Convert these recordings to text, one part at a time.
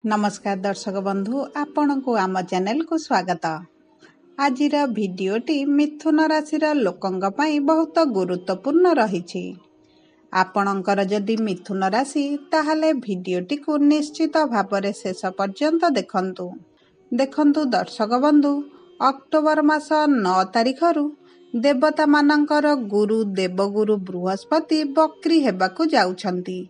नमस्कार दर्शक बंधु आपण को आम चैनल को स्वागत। आज भिडटी मिथुन राशि लोकंक पई बहुत गुरुत्वपूर्ण रही। आपणकर जदि मिथुन राशि ताहले भिडटी को निश्चित भाव शेष पर्यंत देखंतु दर्शक बंधु, अक्टोबर मास 9 तारिख देवता मानकर गुरु देवगुरु बृहस्पति बक्री हेबाकु जाउछंती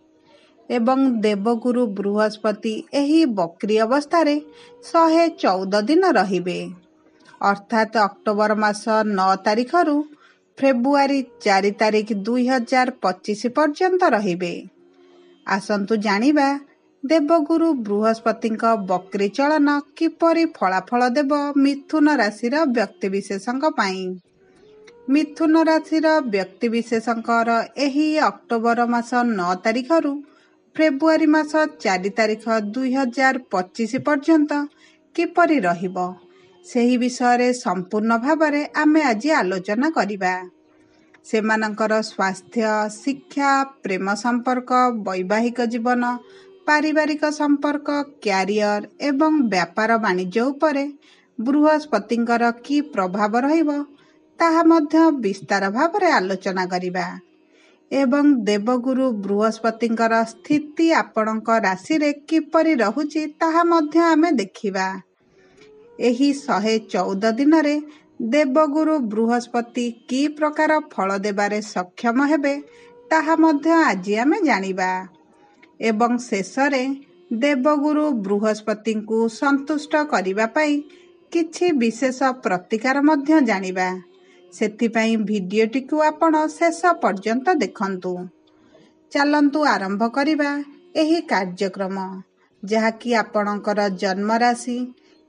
एवं देवगुरु बृहस्पति एही बक्री अवस्था 114 दिन रहिबे, अर्थात अक्टोबर मास 9 तारिख फेब्रुआरी 4 तारिख 2025 पर्यंत रहिबे। आसंतु जानिबा देवगुरु बृहस्पति बक्री चलन किपरि फलाफल देव मिथुन राशि व्यक्तिविशेषक पई। मिथुन राशि व्यक्तिविशेषकर एही अक्टोबर मास 9 तारिख फेब्रुआरी मास 4 तारिख 2025 पर्यंत किपरि रहिबो सेही विषय संपूर्ण भावरे आमे आज आलोचना करिबा। सेमानकर स्वास्थ्य, शिक्षा, प्रेम संपर्क, वैवाहिक जीवन, पारिवारिक संपर्क, क्यारियर एवं व्यापार वाणिज्य उपरे बृहस्पतिंकर की प्रभाव रहिबो ताहा मध्य विस्तार भावरे आलोचना करिबा एवं देवगुरु बृहस्पतिंकर स्थिति आपणक राशि रे किपरि रहुची ताहा मध्य आमे देखिबा। एही 114 दिन रे देवगुरु बृहस्पति की प्रकार फल देबारे सक्षम हेबे ताहा मध्य आज आमे जानिबा एवं शेषरे देवगुरु बृहस्पति को संतुष्ट करिबा पई किछि विशेष प्रतिकार मध्य जानिबा। सेथिपाई भिडियोटी को आपण शेष पर्यंत देखंतु। चलंतु आरंभ करिबा एही कार्यक्रम जहाँकि आपणकर जन्म राशि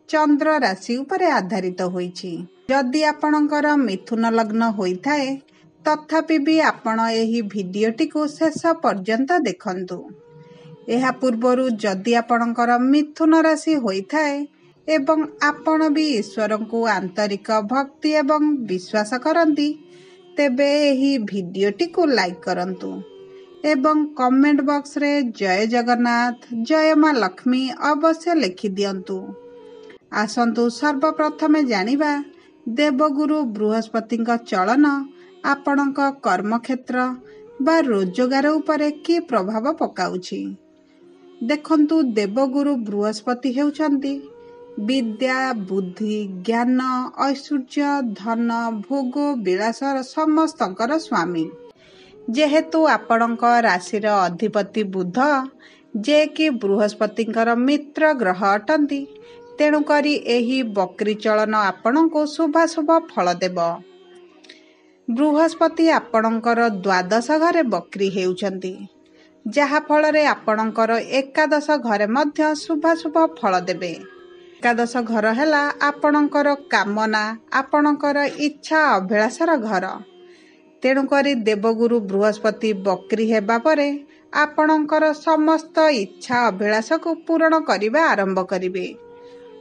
चंद्र राशि उपरे आधारित होईछि। जदि आपणकर मिथुन लग्न होइथाए तथापि भी आपण एही भिडियोटी को शेष पर्यंत देखंतु। एहा पूर्वरु जदि आपणकर मिथुन राशि होइथाए एवं आपण भी ईश्वर को आंतरिक भक्ति एवं विश्वास करती तेबे एही भिडियोटी को लाइक करंतु एवं कमेंट बॉक्स रे जय जगन्नाथ जय मां लक्ष्मी अवश्य लिखि दियंतु। आसंतु सर्वप्रथमे जानिबा देवगुरु बृहस्पति चलन आपणक कर्मक्षेत्र बा रोजगार उपरे की प्रभाव पकाउछि। देखंतु देवगुरु बृहस्पति हेउछंती विद्या, बुद्धि, ज्ञान, ऐश्वर्य, धन, भोग, विलासर समस्तकर स्वामी। जेहेतु आपणक राशिर अधिपति बुध जे कि बृहस्पतिंकर मित्र ग्रह अटंती, तेणु करी एही बक्री चलन आपणको शुभाशुभ फल देव। बृहस्पति आपणकर द्वादश घरे बक्री हेउछंती, जहा फलरे आपणकर एकादश घरे मध्य शुभाशुभ फल देबे। एकादश घर हैला आपणकर कामना, आपणकर इच्छा अभिलाषार घर। तेणु करी देवगुरु बृहस्पति बक्री हेबा परे आपणकर समस्त इच्छा अभिलाष को पूरण करिबा आरंभ करिवे।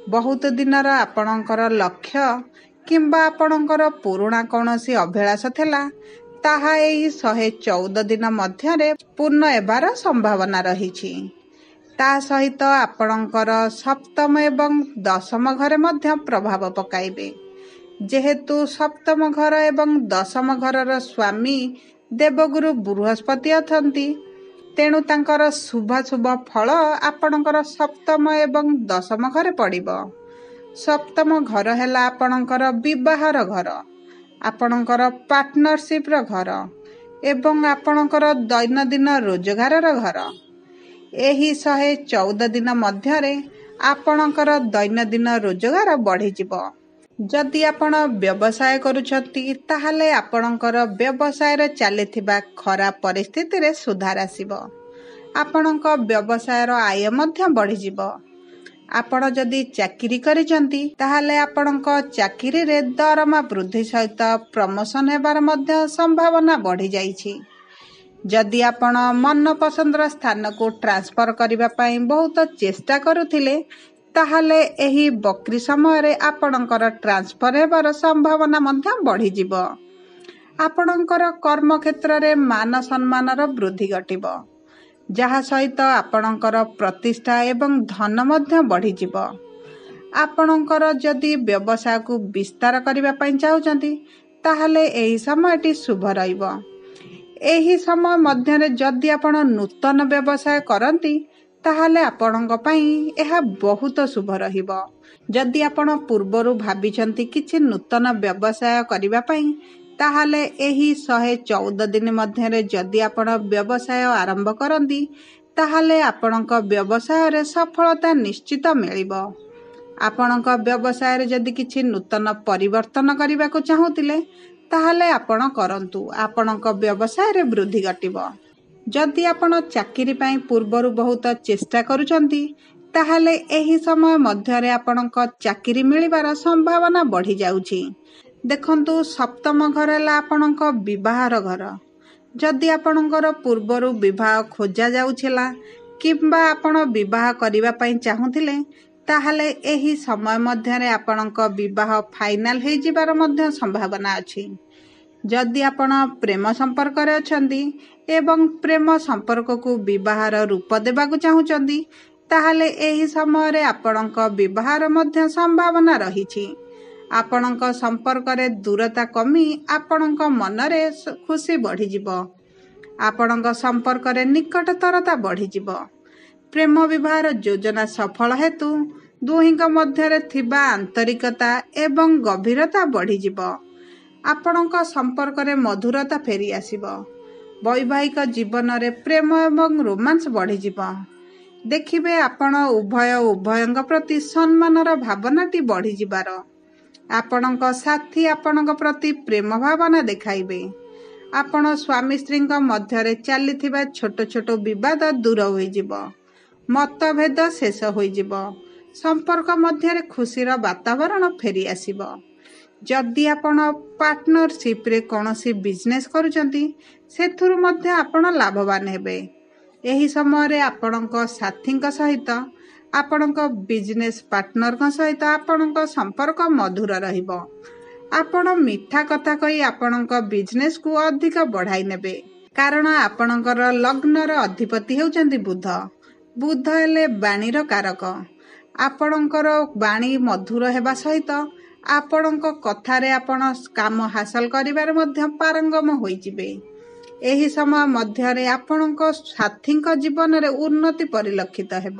बहुत दिनर आपणकर लक्ष्य किंबा आपणकर पुराणा कौनसी अभिलाष थिला ताहा एही 114 दिन मध्यरे पूर्ण हेबार संभावना रहिछि। ता सहित आपणकर सप्तम एवं दशम घरे मध्य प्रभाव पकाइबे। जेहेतु सप्तम घर एवं दशम घरर स्वामी देवगुरु बृहस्पति अथंती, तेणु तांकर शुभाशुभ फल आपणकर सप्तम एवं दशम घरे पड़िबो। सप्तम घर हैला आपणकर विवाहर घर, आपणकर पार्टनरशिप घर एवं आपणकर दैनंदिन रोजगारर घर। एही 114 दिन मध्यरे आपणकर दैनंदिन रोजगार बढ़ी जिवो। जदि आपण व्यवसाय करूछंती ताहाले आपणकर व्यवसाय रे चलिथिबा खराब परिस्थिति रे सुधार आसीबो। आपणक व्यवसायर आय मध्य बढ़ी जिवो। आपण जदि चाकरी करिछंती ताहाले आपणक चाकरी रे दरमा वृद्धि सहित प्रमोशन हेबार मध्य संभावना बढ़ी जाइछि। जदि आपण मन पसंदर स्थान को ट्रांसफर करिबा पई बहुत चेष्टा करुथिले ताहाले एही बक्री समय रे आपणकर ट्रांसफर हेबार संभावना मध्य बढ़ी जिवो। आपणकर कर्म क्षेत्र रे मान सम्मानर वृद्धि घटिबो। ଯାହା ସହିତ ଆପଣଙ୍କର ପ୍ରତିଷ୍ଠା ଏବଂ ଧନ ମଧ୍ୟ ବଢ଼ିଯିବ। ଆପଣଙ୍କର ଯଦି ବ୍ୟବସାୟକୁ ବିସ୍ତାର କରିବା ପାଇଁ ଚାହୁଁଛନ୍ତି ତାହେଲେ ଏହି ସମୟଟି ଶୁଭ ରହିବ। ଏହି ସମୟ ମଧ୍ୟରେ ଯଦି ଆପଣ ନୂତନ ବ୍ୟବସାୟ କରନ୍ତି ତାହେଲେ ଆପଣଙ୍କ ପାଇଁ ଏହା ବହୁତ ଶୁଭ ରହିବ। ଯଦି ଆପଣ ପୂର୍ବରୁ ଭାବିଛନ୍ତି କିଛି ନୂତନ ବ୍ୟବସାୟ କରିବା ପାଇଁ ତାହେଲେ ଏହି 114 ଦିନ ମଧ୍ୟରେ ଯଦି ଆପଣ ବ୍ୟବସାୟ ଆରମ୍ଭ କରନ୍ତି ତାହେଲେ ଆପଣଙ୍କ ବ୍ୟବସାୟରେ ସଫଳତା ନିଶ୍ଚିତ ମିଳିବ। ଆପଣଙ୍କ ବ୍ୟବସାୟରେ ଯଦି କିଛି ନୂତନ ପରିବର୍ତ୍ତନ କରିବାକୁ ଚାହୁଁଥିଲେ ତାହେଲେ ଆପଣ କରନ୍ତୁ, ଆପଣଙ୍କ ବ୍ୟବସାୟରେ ବୃଦ୍ଧି ଘଟିବ। ଯଦି ଆପଣ ଚାକିରି ପାଇଁ ପୂର୍ବରୁ ବହୁତ ଚେଷ୍ଟା କରୁଛନ୍ତି ତାହେଲେ ଏହି ସମୟ ମଧ୍ୟରେ ଆପଣଙ୍କ ଚାକିରି ମିଳିବାର ସମ୍ଭାବନା ବଢ଼ିଯାଉଛି। ଦେଖନ୍ତୁ, ସପ୍ତମ ଘର ହେଲା ଆପଣଙ୍କ ବିବାହର ଘର। ଯଦି ଆପଣଙ୍କର ପୂର୍ବରୁ ବିବାହ ଖୋଜା ଯାଉଥିଲା କିମ୍ବା ଆପଣ ବିବାହ କରିବା ପାଇଁ ଚାହୁଁଥିଲେ ତାହେଲେ ଏହି ସମୟ ମଧ୍ୟରେ ଆପଣଙ୍କ ବିବାହ ଫାଇନାଲ ହୋଇଯିବାର ମଧ୍ୟ ସମ୍ଭାବନା ଅଛି। ଯଦି ଆପଣ ପ୍ରେମ ସମ୍ପର୍କରେ ଅଛନ୍ତି ଏବଂ ପ୍ରେମ ସମ୍ପର୍କକୁ ବିବାହର ରୂପ ଦେବାକୁ ଚାହୁଁଛନ୍ତି ତାହେଲେ ଏହି ସମୟରେ ଆପଣଙ୍କ ବିବାହର ମଧ୍ୟ ସମ୍ଭାବନା ରହିଛି। ଆପଣଙ୍କ ସମ୍ପର୍କରେ ଦୂରତା କମି ଆପଣଙ୍କ ମନରେ ଖୁସି ବଢ଼ିଯିବ। ଆପଣଙ୍କ ସମ୍ପର୍କରେ ନିକଟତରତା ବଢ଼ିଯିବ। ପ୍ରେମ ବିବାହର ଯୋଜନା ସଫଳ ହେତୁ ଦୁହିଁଙ୍କ ମଧ୍ୟରେ ଥିବା ଆନ୍ତରିକତା ଏବଂ ଗଭୀରତା ବଢ଼ିଯିବ। ଆପଣଙ୍କ ସମ୍ପର୍କରେ ମଧୁରତା ଫେରିଆସିବ। ବୈବାହିକ ଜୀବନରେ ପ୍ରେମ ଏବଂ ରୋମାନ୍ସ ବଢ଼ିଯିବ। ଦେଖିବେ ଆପଣ ଉଭୟଙ୍କ ପ୍ରତି ସମ୍ମାନର ଭାବନାଟି ବଢ଼ିଯିବାର। ଆପଣଙ୍କ ସାଥୀ ଆପଣଙ୍କ ପ୍ରତି ପ୍ରେମ ଭାବନା ଦେଖାଇବେ। ଆପଣ ସ୍ୱାମୀ ସ୍ତ୍ରୀଙ୍କ ମଧ୍ୟରେ ଚାଲିଥିବା ଛୋଟ ଛୋଟ ବିବାଦ ଦୂର ହୋଇଯିବ। ମତଭେଦ ଶେଷ ହୋଇଯିବ। ସମ୍ପର୍କ ମଧ୍ୟରେ ଖୁସିର ବାତାବରଣ ଫେରିଆସିବ। ଯଦି ଆପଣ ପାର୍ଟନରସିପ୍ରେ କୌଣସି ବିଜନେସ୍ କରୁଛନ୍ତି ସେଥିରୁ ମଧ୍ୟ ଆପଣ ଲାଭବାନ ହେବେ। ଏହି ସମୟରେ ଆପଣଙ୍କ ସାଥୀଙ୍କ ସହିତ ଆପଣଙ୍କ ବିଜନେସ୍ ପାର୍ଟନରଙ୍କ ସହିତ ଆପଣଙ୍କ ସମ୍ପର୍କ ମଧୁର ରହିବ। ଆପଣ ମିଠା କଥା କହି ଆପଣଙ୍କ ବିଜନେସ୍କୁ ଅଧିକ ବଢ଼ାଇ ନେବେ। କାରଣ ଆପଣଙ୍କର ଲଗ୍ନର ଅଧିପତି ହେଉଛନ୍ତି ବୁଧ। ବୁଧ ହେଲେ ବାଣୀର କାରକ। ଆପଣଙ୍କର ବାଣୀ ମଧୁର ହେବା ସହିତ ଆପଣଙ୍କ କଥାରେ ଆପଣ କାମ ହାସଲ କରିବାରେ ମଧ୍ୟ ପାରଙ୍ଗମ ହୋଇଯିବେ। ଏହି ସମୟ ମଧ୍ୟରେ ଆପଣଙ୍କ ସାଥୀଙ୍କ ଜୀବନରେ ଉନ୍ନତି ପରିଲକ୍ଷିତ ହେବ।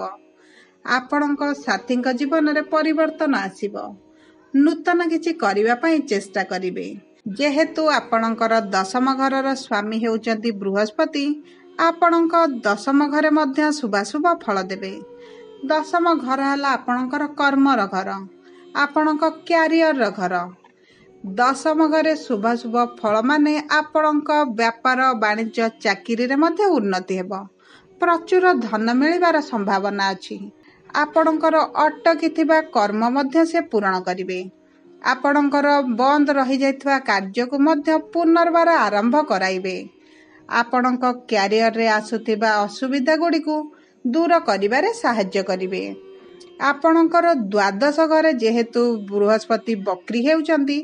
ଆପଣଙ୍କ ସାଥୀଙ୍କ ଜୀବନରେ ପରିବର୍ତ୍ତନ ଆସିବ। ନୂତନ କିଛି କରିବା ପାଇଁ ଚେଷ୍ଟା କରିବେ। ଯେହେତୁ ଆପଣଙ୍କର ଦଶମ ଘରର ସ୍ୱାମୀ ହେଉଛନ୍ତି ବୃହସ୍ପତି, ଆପଣଙ୍କ ଦଶମ ଘରେ ମଧ୍ୟ ଶୁଭାଶୁଭ ଫଳ ଦେବେ। ଦଶମ ଘର ହେଲା ଆପଣଙ୍କର କର୍ମର ଘର, ଆପଣଙ୍କ କ୍ୟାରିୟରର ଘର। ଦଶମ ଘରେ ଶୁଭାଶୁଭ ଫଳ ମାନେ ଆପଣଙ୍କ ବ୍ୟାପାର ବାଣିଜ୍ୟ ଚାକିରିରେ ମଧ୍ୟ ଉନ୍ନତି ହେବ। ପ୍ରଚୁର ଧନ ମିଳିବାର ସମ୍ଭାବନା ଅଛି। ଆପଣଙ୍କର ଅଟକିଥିବା କର୍ମ ମଧ୍ୟ ସେ ପୂରଣ କରିବେ। ଆପଣଙ୍କର ବନ୍ଦ ରହିଯାଇଥିବା କାର୍ଯ୍ୟକୁ ମଧ୍ୟ ପୁନର୍ବାର ଆରମ୍ଭ କରାଇବେ। ଆପଣଙ୍କ କ୍ୟାରିୟରରେ ଆସୁଥିବା ଅସୁବିଧା ଗୁଡ଼ିକୁ ଦୂର କରିବାରେ ସାହାଯ୍ୟ କରିବେ। ଆପଣଙ୍କର ଦ୍ୱାଦଶ ଘରେ ଯେହେତୁ ବୃହସ୍ପତି ବକ୍ରୀ ହେଉଛନ୍ତି,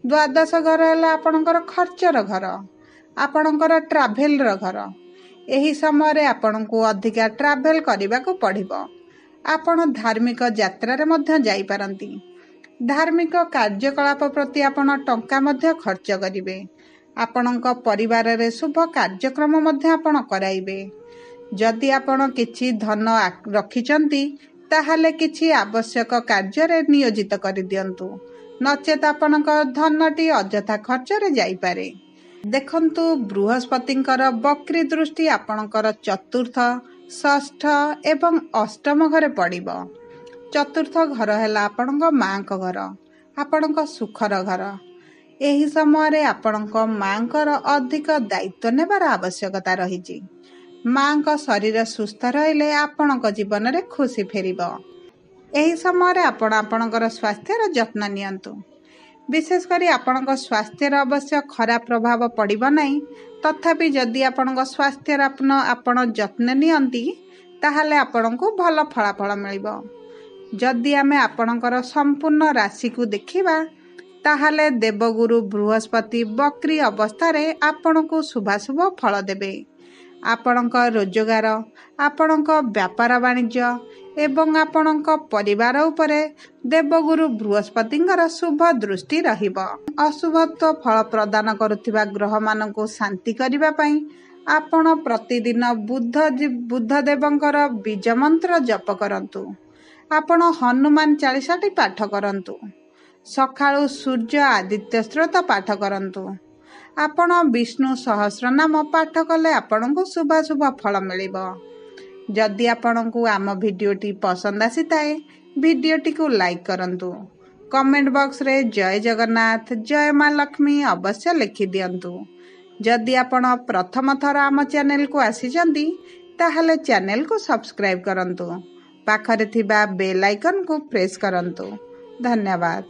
ଦ୍ୱାଦଶ ଘର ହେଲା ଆପଣଙ୍କର ଖର୍ଚ୍ଚର ଘର, ଆପଣଙ୍କର ଟ୍ରାଭେଲର ଘର। ଏହି ସମୟରେ ଆପଣଙ୍କୁ ଅଧିକା ଟ୍ରାଭେଲ କରିବାକୁ ପଡ଼ିବ। ଆପଣ ଧାର୍ମିକ ଯାତ୍ରାରେ ମଧ୍ୟ ଯାଇପାରନ୍ତି। ଧାର୍ମିକ କାର୍ଯ୍ୟକଳାପ ପ୍ରତି ଆପଣ ଟଙ୍କା ମଧ୍ୟ ଖର୍ଚ୍ଚ କରିବେ। ଆପଣଙ୍କ ପରିବାରରେ ଶୁଭ କାର୍ଯ୍ୟକ୍ରମ ମଧ୍ୟ ଆପଣ କରାଇବେ। ଯଦି ଆପଣ କିଛି ଧନ ରଖିଛନ୍ତି ତାହେଲେ କିଛି ଆବଶ୍ୟକ କାର୍ଯ୍ୟରେ ନିୟୋଜିତ କରିଦିଅନ୍ତୁ, ନଚେତ୍ ଆପଣଙ୍କ ଧନଟି ଅଯଥା ଖର୍ଚ୍ଚରେ ଯାଇପାରେ। ଦେଖନ୍ତୁ, ବୃହସ୍ପତିଙ୍କର ବକ୍ରୀ ଦୃଷ୍ଟି ଆପଣଙ୍କର ଚତୁର୍ଥ, ଷଷ୍ଠ ଏବଂ ଅଷ୍ଟମ ଘରେ ପଡ଼ିବ। ଚତୁର୍ଥ ଘର ହେଲା ଆପଣଙ୍କ ମାଙ୍କ ଘର, ଆପଣଙ୍କ ସୁଖର ଘର। ଏହି ସମୟରେ ଆପଣଙ୍କ ମାଙ୍କର ଅଧିକ ଦାୟିତ୍ୱ ନେବାର ଆବଶ୍ୟକତା ରହିଛି। ମାଙ୍କ ଶରୀର ସୁସ୍ଥ ରହିଲେ ଆପଣଙ୍କ ଜୀବନରେ ଖୁସି ଫେରିବ। ଏହି ସମୟରେ ଆପଣ ଆପଣଙ୍କର ସ୍ୱାସ୍ଥ୍ୟର ଯତ୍ନ ନିଅନ୍ତୁ। ବିଶେଷ କରି ଆପଣଙ୍କ ସ୍ୱାସ୍ଥ୍ୟର ଅବଶ୍ୟ ଖରାପ ପ୍ରଭାବ ପଡ଼ିବ ନାହିଁ, ତଥାପି ଯଦି ଆପଣଙ୍କ ସ୍ୱାସ୍ଥ୍ୟର ଆପଣ ଯତ୍ନ ନିଅନ୍ତି ତାହେଲେ ଆପଣଙ୍କୁ ଭଲ ଫଳାଫଳ ମିଳିବ। ଯଦି ଆମେ ଆପଣଙ୍କର ସମ୍ପୂର୍ଣ୍ଣ ରାଶିକୁ ଦେଖିବା ତାହେଲେ ଦେବଗୁରୁ ବୃହସ୍ପତି ବକ୍ରୀ ଅବସ୍ଥାରେ ଆପଣଙ୍କୁ ଶୁଭାଶୁଭ ଫଳ ଦେବେ। ଆପଣଙ୍କ ରୋଜଗାର, ଆପଣଙ୍କ ବ୍ୟାପାର ବାଣିଜ୍ୟ ଏବଂ ଆପଣଙ୍କ ପରିବାର ଉପରେ ଦେବଗୁରୁ ବୃହସ୍ପତିଙ୍କର ଶୁଭ ଦୃଷ୍ଟି ରହିବ। ଅଶୁଭତ୍ୱ ଫଳ ପ୍ରଦାନ କରୁଥିବା ଗ୍ରହମାନଙ୍କୁ ଶାନ୍ତି କରିବା ପାଇଁ ଆପଣ ପ୍ରତିଦିନ ବୁଦ୍ଧଦେବଙ୍କର ବୀଜ ମନ୍ତ୍ର ଜପ କରନ୍ତୁ। ଆପଣ ହନୁମାନ ଚାଳିଶାଟି ପାଠ କରନ୍ତୁ। ସକାଳୁ ସୂର୍ଯ୍ୟ ଆଦିତ୍ୟ ସ୍ତୋତ୍ର ପାଠ କରନ୍ତୁ। ଆପଣ ବିଷ୍ଣୁ ସହସ୍ରନାମ ପାଠ କଲେ ଆପଣଙ୍କୁ ଶୁଭାଶୁଭ ଫଳ ମିଳିବ। ଯଦି ଆପଣଙ୍କୁ ଆମ ଭିଡ଼ିଓଟି ପସନ୍ଦ ଆସିଥାଏ, ଭିଡ଼ିଓଟିକୁ ଲାଇକ୍ କରନ୍ତୁ। କମେଣ୍ଟ ବକ୍ସରେ ଜୟ ଜଗନ୍ନାଥ, ଜୟ ମା ଲକ୍ଷ୍ମୀ ଅବଶ୍ୟ ଲେଖିଦିଅନ୍ତୁ। ଯଦି ଆପଣ ପ୍ରଥମ ଥର ଆମ ଚ୍ୟାନେଲକୁ ଆସିଛନ୍ତି, ତାହେଲେ ଚ୍ୟାନେଲକୁ ସବସ୍କ୍ରାଇବ୍ କରନ୍ତୁ। ପାଖରେ ଥିବା ବେଲ୍ ଆଇକନ୍କୁ ପ୍ରେସ୍ କରନ୍ତୁ। ଧନ୍ୟବାଦ।